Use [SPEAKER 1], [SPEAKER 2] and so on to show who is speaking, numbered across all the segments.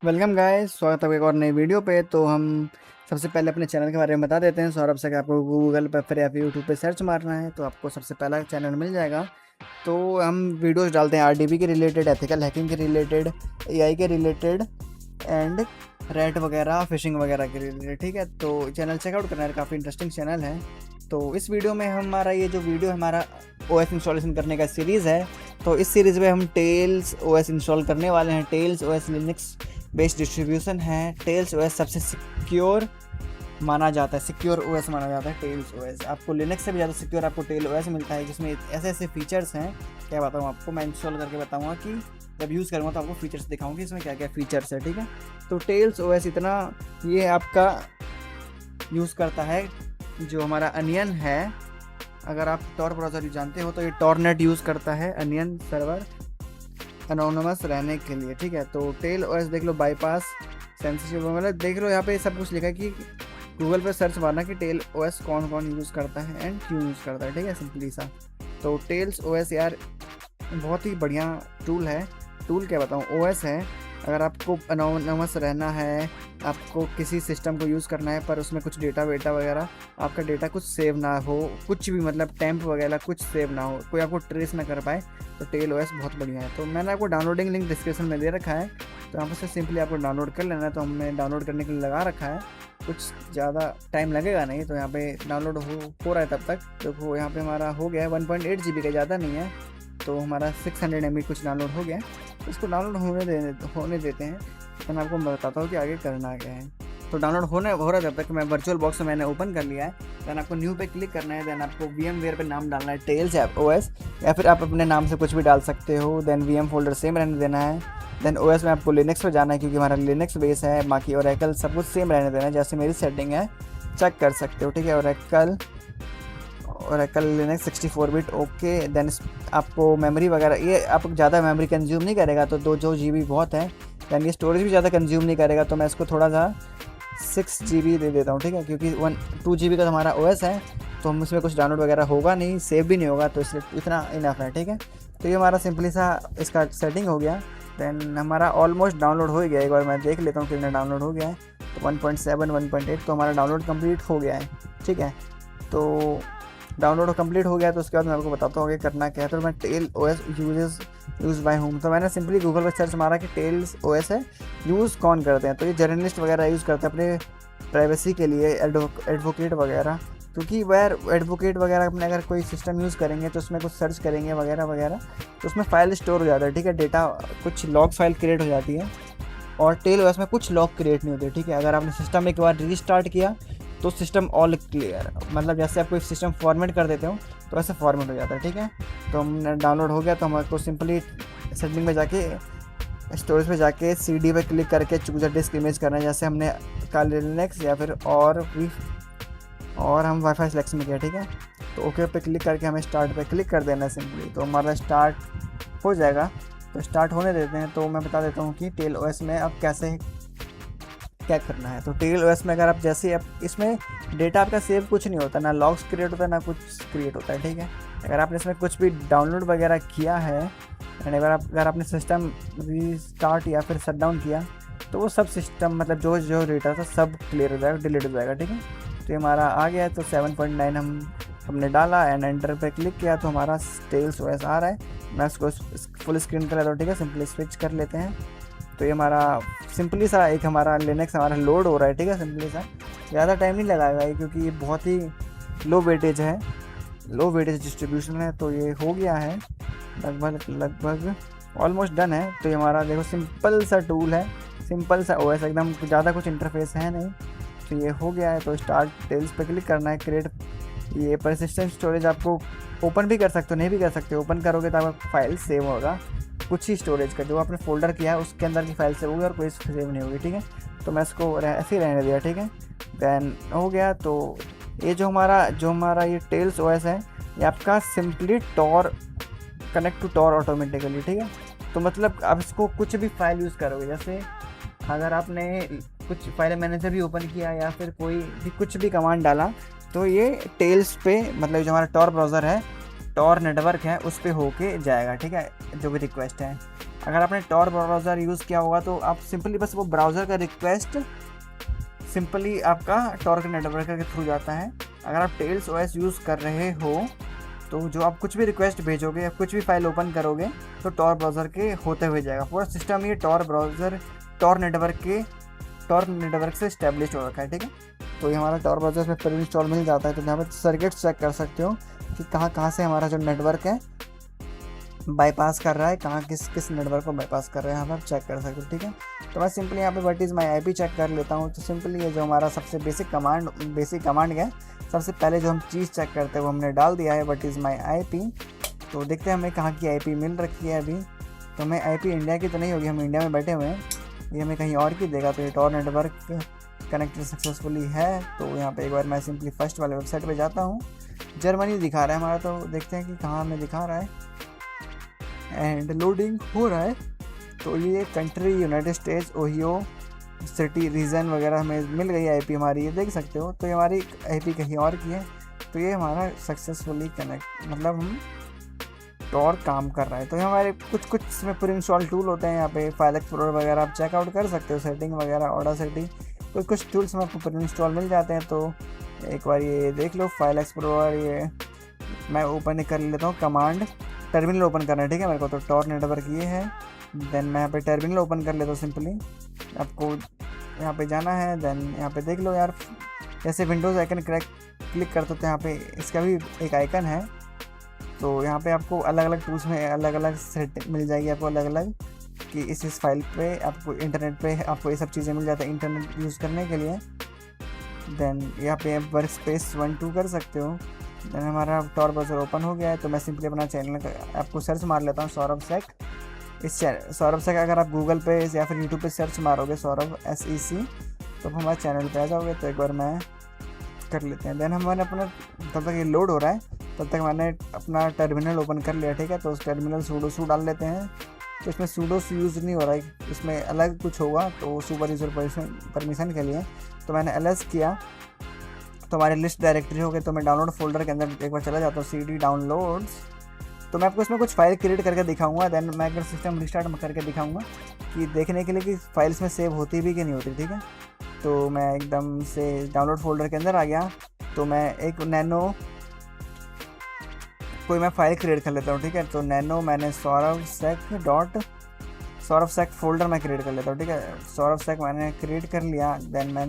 [SPEAKER 1] Welcome guys, स्वागत है आपका एक और नई वीडियो पे। तो हम सबसे पहले अपने चैनल के बारे में बता देते हैं। सौरभ से कि आपको गूगल पर फिर या फिर यूट्यूब पे सर्च मारना है तो आपको सबसे पहला चैनल मिल जाएगा। तो हम वीडियोस डालते हैं आरडीबी के रिलेटेड, एथिकल हैकिंग के रिलेटेड, एआई के रिलेटेड एंड रेड वगैरह, फिशिंग वगैरह के रिलेटेड। ठीक है, तो चैनल चेकआउट करना है, काफ़ी इंटरेस्टिंग चैनल है। तो इस वीडियो में हमारा ये जो वीडियो हमारा ओएस इंस्टॉलेशन करने का सीरीज़ है, तो इस सीरीज़ में हम टेल्स ओएस इंस्टॉल करने वाले हैं। Tails OS Linux based distribution है। टेल्स ओएस सबसे सिक्योर माना जाता है, सिक्योर ओएस माना जाता है टेल्स ओएस। आपको लिनक्स से भी ज़्यादा सिक्योर आपको टेल ओएस मिलता है, जिसमें ऐसे ऐसे फीचर्स हैं। क्या बताऊँ आपको, मैं इंस्टॉल करके बताऊँगा कि जब यूज़ करूँगा तो आपको फीचर्स दिखाऊंगी इसमें क्या क्या फीचर्स है। ठीक है, तो टेल्स ओएस इतना ये आपका यूज़ करता है जो हमारा अनियन है। अगर आप टॉर ब्राउज़र जानते हो तो ये टॉरनेट यूज़ करता है, अनियन सर्वर एनोनिमस रहने के लिए। ठीक है, तो टेल ओएस देख लो, बाईपास सेंसिटिव, मतलब देख लो यहाँ पे सब कुछ लिखा है कि गूगल पे सर्च मारना कि टेल ओएस कौन कौन यूज़ करता है एंड क्यों यूज़ करता है। ठीक है, सिंपली सा। तो टेल्स ओएस यार बहुत ही बढ़िया टूल है। टूल क्या बताऊँ, ओएस है। अगर आपको एनोनिमस रहना है, आपको किसी सिस्टम को यूज़ करना है पर उसमें कुछ डेटा वेटा वगैरह, आपका डेटा कुछ सेव ना हो, कुछ भी मतलब टैंप वगैरह कुछ सेव ना हो, कोई आपको ट्रेस ना कर पाए, तो टेल ओएस बहुत बढ़िया है। तो मैंने आपको डाउनलोडिंग लिंक डिस्क्रिप्शन में दे रखा है, तो यहाँ पर से सिंपली आपको डाउनलोड कर लेना है। तो हमने डाउनलोड करने के लिए लगा रखा है, कुछ ज़्यादा टाइम लगेगा नहीं। तो यहाँ पे डाउनलोड हो रहा है तब तक। देखो यहाँ पे हमारा हो गया है 1.8 GB का, ज़्यादा नहीं है। तो हमारा 600 MB कुछ डाउनलोड हो गया है। इसको डाउनलोड होने देते हैं, तो मैं आपको बताता हूँ कि आगे करना क्या है। तो डाउनलोड हो रहा है तब तक मैं वर्चुअल बॉक्स में मैंने ओपन कर लिया है। देन आपको न्यू पे क्लिक करना है। देन आपको VMware पे नाम डालना है टेल्स ओएस, या फिर आप अपने नाम से कुछ भी डाल सकते हो। देन VM फोल्डर सेम रहने देना है। देन ओएस में आपको लिनक्स पे जाना है, क्योंकि हमारा लिनक्स बेस है। बाकी ओरेकल सब कुछ सेम रहने देना है, जैसे मेरी सेटिंग है, चेक कर सकते हो। ठीक है, Oracle Linux 64 bit okay. Then आपको मेमोरी वगैरह, ये आपको ज़्यादा मेमोरी कंज्यूम नहीं करेगा, तो 2 GB बहुत है। देन ये स्टोरेज भी ज़्यादा कंज्यूम नहीं करेगा, तो मैं इसको थोड़ा सा 6 GB दे देता हूँ। ठीक है, क्योंकि 2 GB का हमारा ओएस है, तो हम उसमें कुछ डाउनलोड वगैरह होगा नहीं, सेव भी नहीं होगा, तो इसलिए इतना इनफ है। ठीक है, तो ये हमारा सिंपली सा इसका सेटिंग हो गया। देन हमारा ऑलमोस्ट डाउनलोड हो गया। एक बार मैं देख लेता हूँ कितना डाउनलोड हो गया है। तो 1.7 1.8 तो हमारा डाउनलोड कंप्लीट हो गया है। ठीक है, तो डाउनलोड कंप्लीट हो गया। तो उसके बाद मैं आपको बताता हूँ आगे करना क्या है। तो मैं Tail OS use by home, तो मैंने सिंपली गूगल पर सर्च मारा कि टेल्स ओएस है, यूज़ कौन करते हैं। तो ये जर्नलिस्ट वगैरह यूज़ करते हैं अपने प्राइवेसी के लिए, एडवोकेट वगैरह। क्योंकि वह एडवोकेट वगैरह अपने अगर कोई सिस्टम यूज़ करेंगे तो उसमें कुछ सर्च करेंगे वगैरह वगैरह, तो उसमें फ़ाइल स्टोर हो जाता है। ठीक है, डेटा कुछ लॉग फाइल क्रिएट हो जाती है, और टेल ओएस में कुछ लॉग क्रिएट नहीं होते। ठीक है, अगर आपने सिस्टम एक बार रीस्टार्ट किया तो सिस्टम ऑल क्लियर, मतलब जैसे आप कोई सिस्टम फॉर्मेट कर देते हो तो ऐसे फॉर्मेट हो जाता है। ठीक है, तो हमने डाउनलोड हो गया, तो हमको सिंपली सेटिंग में जाके, स्टोरेज पे जाके CD पे क्लिक करके चूज डिस्क इमेज करना है, जैसे हमने काली लिनक्स या फिर और हम वाईफाई सिलेक्शन में किया। ठीक है, तो ओके पे क्लिक करके हमें स्टार्ट पे क्लिक कर देना है सिंपली, तो हमारा स्टार्ट हो जाएगा। तो स्टार्ट होने देते हैं। तो मैं बता देता हूँ कि टेल ओएस में अब कैसे क्या करना है। तो टेल ओएस में अगर आप जैसे आप इसमें डेटा आपका सेव कुछ नहीं होता, ना लॉग्स क्रिएट होता है ना कुछ क्रिएट होता है। ठीक है, अगर आपने इसमें कुछ भी डाउनलोड वगैरह किया है एंड अगर आपने सिस्टम रीस्टार्ट या फिर शट डाउन किया, तो वो सब सिस्टम मतलब जो जो डेटा था सब क्लियर हो जाएगा, डिलीट हो जाएगा। ठीक है, तो ये हमारा आ गया है। तो 7.9 हमने डाला एंड एंटर पे क्लिक किया, तो हमारा टेल्स ओएस आ रहा है। मैं इसको फुल स्क्रीन कर लेता हूँ। ठीक है, सिंपली स्विच कर लेते हैं। तो ये हमारा सिंपली सा एक हमारा लिनक्स हमारा लोड हो रहा है। ठीक है, सिंपली सा, ज़्यादा टाइम नहीं लगाएगा ये, क्योंकि ये बहुत ही लो वेटेज डिस्ट्रीब्यूशन है। तो ये हो गया है लगभग ऑलमोस्ट डन है। तो ये हमारा देखो सिंपल सा टूल है, सिंपल सा ओएस, एकदम ज़्यादा कुछ इंटरफेस है नहीं। तो ये हो गया है। तो स्टार्ट टेल्स पे क्लिक करना है, क्रिएट ये परसिस्टेंट स्टोरेज आपको ओपन भी कर सकते हो, नहीं भी कर सकते। ओपन करोगे तो आपका फाइल सेव होगा, कुछ ही स्टोरेज का जो आपने फोल्डर किया है उसके अंदर की फाइल सेव होगी और कोई सेव नहीं होगी। ठीक है, तो मैं इसको ऐसे ही रहने दिया। ठीक है, देन हो गया। तो ये जो हमारा ये टेल्स ओएस है, ये आपका simply Tor connect to Tor automatically. ठीक है, तो मतलब आप इसको कुछ भी फाइल यूज़ करोगे, जैसे अगर आपने कुछ फाइल मैनेजर भी ओपन किया या फिर कोई भी कुछ भी कमांड डाला, तो ये टेल्स पे मतलब जो हमारा टॉर ब्राउज़र है, टॉर नेटवर्क है, उस पर होके जाएगा। ठीक है, जो भी रिक्वेस्ट है। अगर आपने टॉर ब्राउज़र यूज़ किया होगा तो आप सिंपली बस वो ब्राउज़र का रिक्वेस्ट सिंपली आपका टॉर के नेटवर्क के थ्रू जाता है। अगर आप टेल्स ओएस यूज़ कर रहे हो तो जो आप कुछ भी रिक्वेस्ट भेजोगे या कुछ भी फाइल ओपन करोगे तो टॉर ब्राउज़र के होते हुए जाएगा। पूरा सिस्टम ये टॉर नेटवर्क से इस्टेब्लिश हो रखा है, ठीक है। तो ये हमारा टॉर ब्राउज़र में प्री इंस्टॉल मिल जाता है। तो यहाँ पर सर्किट चेक कर सकते हो कि कहाँ कहाँ से हमारा जो नेटवर्क है बाईपास कर रहा है, कहाँ किस नेटवर्क को बाईपास कर रहा है, यहाँ पर चेक कर सकते हो, ठीक है। तो मैं सिंपली यहाँ पे what is my IP check कर लेता हूँ। तो सिंपली ये जो हमारा सबसे बेसिक कमांड है, सबसे पहले जो हम चीज़ चेक करते हैं वो हमने डाल दिया है, व्हाट इज़ माई आईपी। तो देखते हैं हमें कहाँ की आईपी मिल रखी है अभी। तो हमें आईपी इंडिया की तो नहीं होगी, हम इंडिया में बैठे हुए हैं, ये हमें कहीं और की देगा। तो ये टॉर नेटवर्क कनेक्टेड सक्सेसफुली है। तो यहाँ पे एक बार मैं सिंपली फर्स्ट वाले वेबसाइट पे जाता हूँ। जर्मनी दिखा रहा है हमारा, तो देखते हैं कि कहाँ हमें दिखा रहा है एंड लोडिंग हो रहा है। तो ये country United States, Ohio city region वगैरह हमें मिल गई आईपी हमारी, ये देख सकते हो। तो ये हमारी आईपी कहीं और की है। तो ये हमारा सक्सेसफुली कनेक्ट, मतलब हम टॉर काम कर रहा है। तो ये हमारे कुछ इसमें प्री इंस्टॉल टूल होते हैं। यहाँ पे फाइल एक्सप्लोरर वगैरह आप चेकआउट कर सकते हो, सेटिंग वगैरह, ऑडासिटी, कुछ टूल्स में आपको प्री इंस्टॉल मिल जाते हैं। तो एक बार ये देख लो फाइल एक्सप्लोरर, ये मैं ओपन कर लेता हूँ। कमांड टर्मिनल ओपन करना है, ठीक है मेरे को। तो टॉर नेटवर्क ये है, देन मैं यहाँ पे टर्मिनल ओपन कर लेता हूँ। सिंपली आपको यहाँ पे जाना है, देन यहाँ पे देख लो यार, जैसे विंडोज़ आइकन क्लिक करते तो यहाँ पे इसका भी एक आइकन है। तो यहाँ पे आपको अलग अलग टूल्स में अलग अलग सेट मिल जाएगी आपको, अलग अलग कि इस फाइल पे आपको इंटरनेट पे आपको ये सब चीज़ें मिल जाता है इंटरनेट यूज़ करने के लिए। देन यहाँ पे आप वर्क स्पेस 1-2 कर सकते हो। देन हमारा टॉर ब्राउज़र ओपन हो गया है। तो मैं सिंपली अपना चैनल आपको सर्च मार लेता हूँ, सौरभ सेक। सौरभ सेक अगर आप गूगल पे या फिर यूट्यूब पे सर्च मारोगे सौरभ SEC, तो हमारे चैनल पे आ जाओगे। तो एक बार मैं कर लेते हैं। देन हमारे अपना तब तक ये लोड हो रहा है, तब तक मैंने अपना टर्मिनल ओपन कर लिया, ठीक है। तो उस टर्मिनल सूडो डाल लेते हैं। तो इसमें सूडो यूज़ नहीं हो रहा है, इसमें अलग कुछ होगा। तो सुपर यूज़र परमिशन के लिए तो मैंने LS किया। तो हमारी लिस्ट डायरेक्टरी हो गई। तो मैं डाउनलोड फोल्डर के अंदर एक बार चला जाता हूँ, CD डाउनलोड्स। तो मैं आपको इसमें कुछ फाइल क्रिएट करके दिखाऊंगा। देन मैं अगर सिस्टम रिस्टार्ट करके दिखाऊंगा कि देखने के लिए कि फाइल्स में सेव होती भी कि नहीं होती, ठीक है। तो मैं एकदम से डाउनलोड फोल्डर के अंदर आ गया। तो मैं एक कोई मैं फाइल क्रिएट कर लेता हूँ, ठीक है। तो नैनो मैंने सौरभ सेक फोल्डर मैं क्रिएट कर लेता हूँ, ठीक है। सौरभ सेक मैंने क्रिएट कर लिया। देन मैं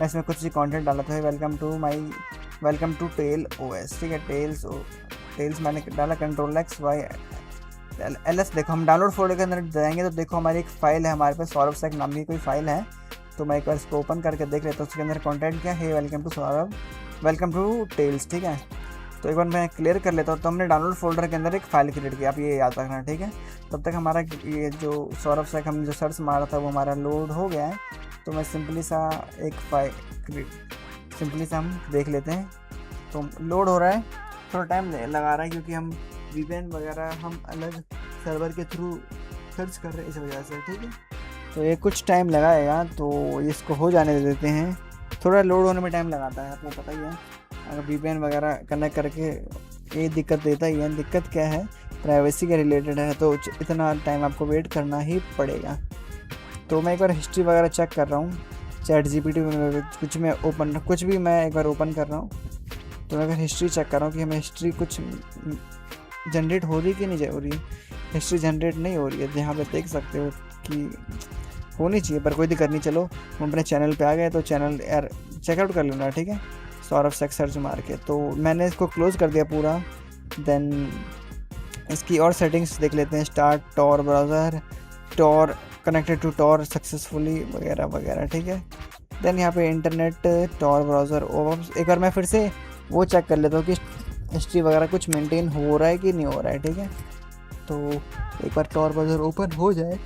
[SPEAKER 1] इसमें कुछ भी कंटेंट डाला था, वेलकम टू टेल OS, ठीक है। टेल्स मैंने डाला, Ctrl+X+Y LS। देखो हम डाउनलोड फोल्डर के अंदर जाएंगे तो देखो हमारी एक फ़ाइल है हमारे पास, सौरभ सेक नाम की कोई फ़ाइल है। तो मैं एक बार इसको ओपन करके देख लेता हूँ। उसके अंदर कंटेंट क्या है, वेलकम टू टेल्स, ठीक है। तो एक बार मैं क्लियर कर लेता हूँ। तो हमने डाउनलोड फोल्डर के अंदर एक फ़ाइल क्रिएट किया, आप ये याद रखना, ठीक है। तब तक हमारा ये जो सौरभ सेक हमने जो सर्च मारा था वो हमारा लोड हो गया है। तो मैं सिंपली सा हम देख लेते हैं। तो लोड हो रहा है, थोड़ा टाइम लगा रहा है क्योंकि हम VPN वगैरह हम अलग सर्वर के थ्रू सर्च कर रहे हैं, इस वजह से, ठीक है। तो ये कुछ टाइम लगाएगा, तो इसको हो जाने देते हैं। थोड़ा लोड होने में टाइम लगाता है, आपको पता ही है। अगर VPN वगैरह कनेक्ट करके ये दिक्कत देता ही है। दिक्कत क्या है, प्राइवेसी के रिलेटेड है, तो इतना टाइम आपको वेट करना ही पड़ेगा। तो मैं एक बार हिस्ट्री वगैरह चेक कर रहा हूँ, ChatGPT में कुछ भी मैं एक बार ओपन कर रहा हूँ। तो मैं अगर हिस्ट्री चेक कर रहा हूँ कि हमें हिस्ट्री कुछ जनरेट हो रही कि नहीं हो रही। हिस्ट्री जनरेट नहीं हो रही है, यहाँ पे देख सकते हो कि होनी चाहिए, पर कोई दिक्कत नहीं। चलो हम अपने चैनल पे आ गए। तो चैनल यार चेकआउट कर लेना, ठीक है, सौरभ सेक सर्च मार के। तो मैंने इसको क्लोज़ कर दिया पूरा। देन इसकी और सेटिंग्स देख लेते हैं, start Tor browser, Tor connected to Tor successfully वगैरह वगैरह, ठीक है। देन यहाँ पे इंटरनेट टॉर ब्राउज़र। एक बार मैं फिर से वो चेक कर लेता हूँ कि हिस्ट्री वगैरह कुछ मेंटेन हो रहा है कि नहीं हो रहा है, ठीक है। तो एक बार टॉर ब्राउज़र ओपन हो जाए,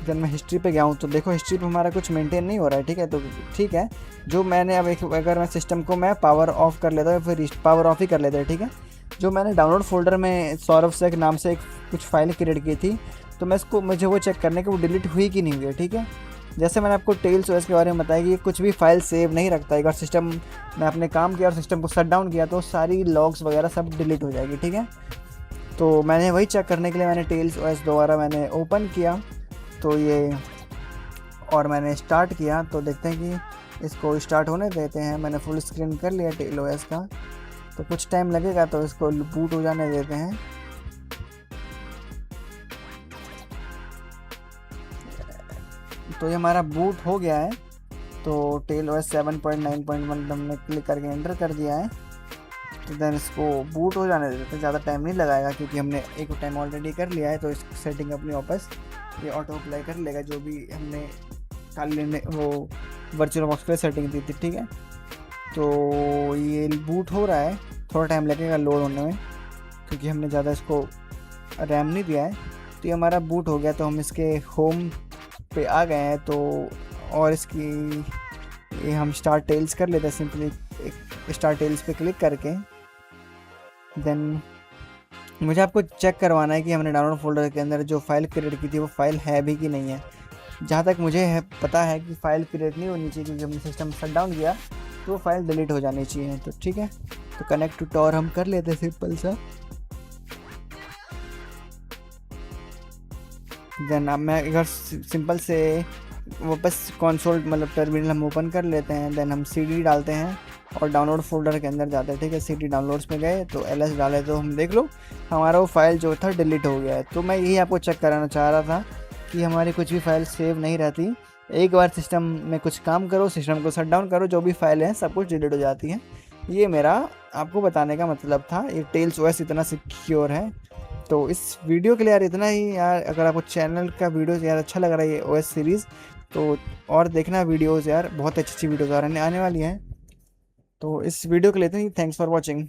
[SPEAKER 1] जब मैं हिस्ट्री पे गया हूँ तो देखो हिस्ट्री पे हमारा कुछ मेंटेन नहीं हो रहा है, ठीक है। तो ठीक है, जो मैंने अब अगर मैं सिस्टम को मैं पावर ऑफ कर लेता हूँ, फिर पावर ऑफ ही कर लेता है, ठीक है। जो मैंने डाउनलोड फोल्डर में सौरभ सेक नाम से कुछ फाइल क्रिएट की थी, तो मुझे वो चेक करने के वो डिलीट हुई कि नहीं हुई है, ठीक है। जैसे मैंने आपको टेल्स OS के बारे में बताया कि कुछ भी फाइल सेव नहीं रखता। एक बार सिस्टम में आपने काम किया और सिस्टम को शट डाउन किया तो सारी लॉग्स वगैरह सब डिलीट हो जाएगी, ठीक है। तो मैंने वही चेक करने के लिए मैंने टेल्स ओएस दोबारा मैंने ओपन किया, तो ये और मैंने स्टार्ट किया, तो देखते हैं कि इसको स्टार्ट होने देते हैं। मैंने फुल स्क्रीन कर लिया टेल ओएस का, तो कुछ टाइम लगेगा, तो इसको बूट हो जाने देते हैं। तो ये हमारा बूट हो गया है। तो टेल ओएस 7.9.1 हमने क्लिक करके एंटर कर दिया है। तो देन इसको बूट हो जाने देते हैं, ज़्यादा टाइम नहीं लगाएगा क्योंकि हमने एक टाइम ऑलरेडी कर लिया है। तो इस सेटिंग अपनी वापस ये ऑटो अप्लाई कर लेगा जो भी हमने खाली वो वर्चुअल बॉक्स पे सेटिंग दी थी, ठीक है। तो ये बूट हो रहा है, थोड़ा टाइम लगेगा लोड होने में क्योंकि हमने ज़्यादा इसको रैम नहीं दिया है। तो ये हमारा बूट हो गया, तो हम इसके होम पे आ गए हैं। तो और इसकी ये हम स्टार्ट टेल्स कर लेते हैं, सिंपली एक स्टार्ट टेल्स पे क्लिक करके। देन मुझे आपको चेक करवाना है कि हमने डाउनलोड फोल्डर के अंदर जो फाइल क्रिएट की थी वो फाइल है भी कि नहीं है। जहाँ तक मुझे पता है कि फ़ाइल क्रिएट नहीं होनी चाहिए क्योंकि हमने सिस्टम शट डाउन किया, तो वो फाइल डिलीट हो जानी चाहिए। तो ठीक है, तो कनेक्ट टू टॉर हम कर लेते हैं सिंपल सा। देन अब मैं अगर सिंपल से वापस कंसोल मतलब टर्मिनल हम ओपन कर लेते हैं। देन हम CD डालते हैं और डाउनलोड फोल्डर के अंदर जाते हैं, ठीक है। CD डाउनलोड्स में गए तो LS डाले, तो हम देख लो हमारा वो फाइल जो था डिलीट हो गया है। तो मैं यही आपको चेक कराना चाह रहा था कि हमारी कुछ भी फाइल सेव नहीं रहती। एक बार सिस्टम में कुछ काम करो, सिस्टम को शट डाउन करो, जो भी फाइल है सब कुछ डिलीट हो जाती है। ये मेरा आपको बताने का मतलब था। ये टेल्स ओएस इतना सिक्योर है। तो इस वीडियो के लिए यार इतना ही यार। अगर आपको चैनल का वीडियोस यार अच्छा लग रहा है ये ओएस सीरीज़, तो और देखना वीडियोस यार, बहुत अच्छी अच्छी वीडियोस आने वाली हैं। तो इस वीडियो के लिए इतना ही। Thanks for watching.